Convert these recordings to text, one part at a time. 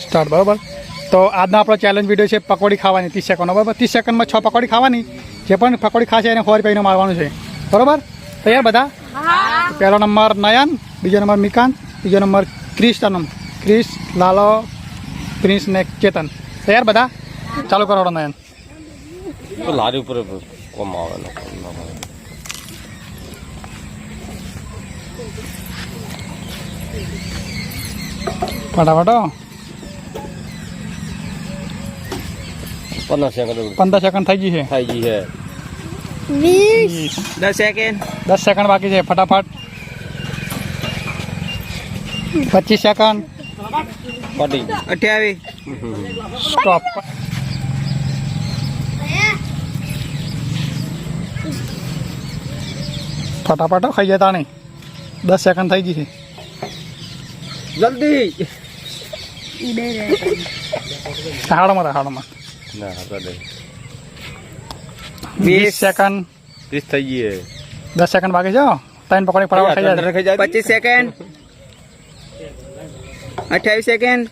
Start બરાબર. તો આજનો આપણો ચેલેન્જ વિડીયો છે પકોડી ખાવાની 30 સેકન્ડ બરાબર. 30 સેકન્ડમાં 6 પકોડી ખાવાની. જે પણ પકોડી ખાશે એને 100 રૂપિયાનું મારવાનું છે બરાબર. તૈયાર બધા? પહેલો નંબર નયન, બીજો નંબર મિકાંત, ત્રીજો નંબર ક્રિશ, લાલો, પ્રિન્સ ને ચેતન. તૈયાર બધા? ચાલુ કરો નયન. લારી ઉપર કોમ આવે ફટાફટો 15 સેકન્ડ 15 સેકન્ડ થઈ ગઈ છે. 10 સેકન્ડ 10 સેકન્ડ બાકી છે. ફટાફટ 25 સેકન્ડ. પટી 28 સ્ટોપ. ફટાફટ ખાઈ જતા નહીં. 10 સેકન્ડ થઈ ગઈ છે. જલ્દી હાડમાં ના આપણે 20 સેકન્ડ. 30 થઈ ગઈ 10 સેકન્ડ બાકી છે. 3 પકોડી ફટાફટ ખાઈ જાય. 25 સેકન્ડ 28 સેકન્ડ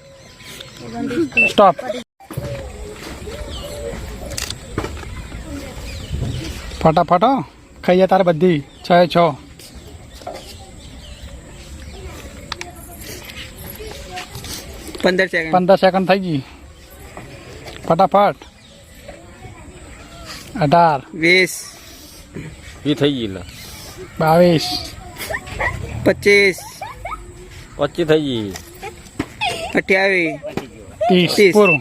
સ્ટોપ. ફટાફટ ખાઈ જાય તારે બધી 6 15 સેકન્ડ 15 સેકન્ડ થઈ ગઈ. ફટાફટ 18 20 એ થઈ ગઈ 22 25 25 થઈ ગઈ 28 30 પૂરું.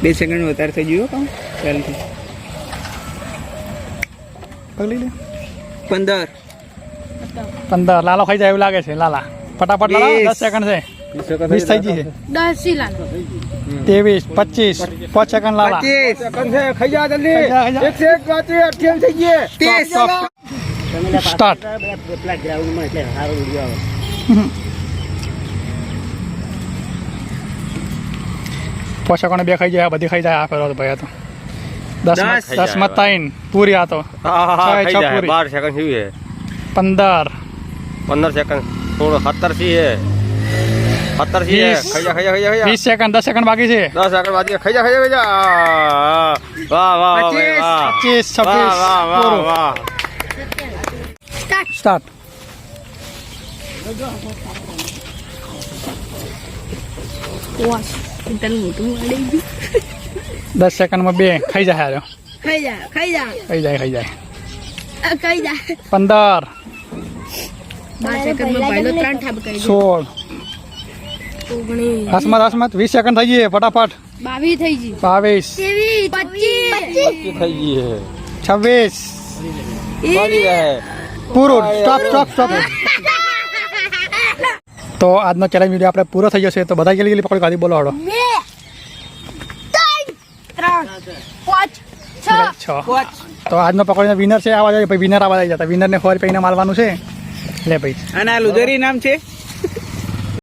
બે સેકન્ડ વધારે થઈ ગયું કામ ચાલથી પકડી લે. 15 લાલો ખાઈ જાય એવું લાગે છે. લાલા ફટાફટ લાલા. 10 સેકન્ડ છે. 20 થઈ ગઈ છે. 23 25 5 સેકન્ડ લાલા. 25 સેકન્ડ છે ખાઈ જા જલ્દી ખાઈ જા. 1 સેકન્ડ 28 થઈ ગઈ 30 સ્ટાર્ટ. પોષકોને 2 ખાઈ જાય. બધી ખાઈ જાય. આ ફેરો ભાઈ તો 10 મત તાઈન પૂરી. આ તો હા છ થઈ જાય પૂરી. 12 સેકન્ડ થયું છે 15 15 સેકન્ડ થોડો 17 થી છે 17 થી છે 20. ખાઈ જા 20 સેકન્ડ. 10 સેકન્ડ બાકી છે. 10 સેકન્ડ બાકી ખાઈ જા વાહ વાહ 25 વાહ 26 વાહ વાહ પૂરું. વાહ સ્ટાર્ટ. દસ સેકન્ડમાં 2 ખાઈ જાય. હારો ખાઈ જાય 15 16 હસમત 20 સેકન્ડ થઈ ગઈ. ફટાફટ 22 25 થઈ ગઈ 26 બાકી રહે પૂરું. સ્ટોપ. તો આજનો ચેલેન્જ વિડીયો આપણે પૂરો થઈ જશે. તો બધા ગેલી પકડી કાઢી બોલો હડો. 6 તો આજનો પકડીનો વિનર છે. આવા જાય. વિનર આવા જતા. વિનરને 100 રૂપિયા માલવાનું છે. લે ભાઈ. અને આ લુધરી નામ છે